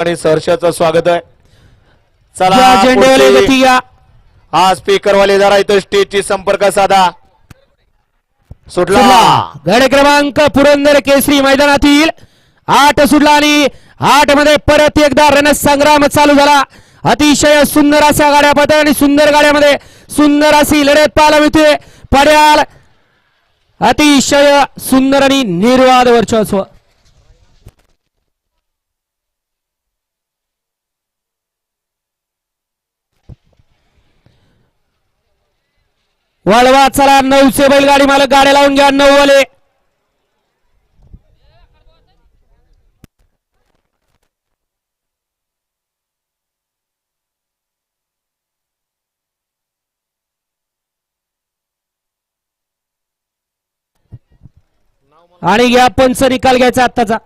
आणि सहर्षाचं स्वागत आहे. चला झेंडेवाले गती या. हा स्पीकर वाले जरा इथं स्टेजची संपर्क साधा. सुटला गड क्रमांक पुरंदर केसरी मैदानातील 8 सुटला आणि 8 मध्ये परत एकदा रणसंग्राम चालू झाला. अतिशय सुंदर अशा गाड्या पळतात आणि सुंदर गाड्यामध्ये सुंदर अशी लढत पाहायला मिळते. पड्याल अतिशय सुंदर आणि निर्वाद वर्चस्व. वळवा चला 9चे बैलगाडी मालक गाड्या लावून घ्या. 9 वाले आणि घ्या पंच निकाल घ्यायचा आत्ताचा.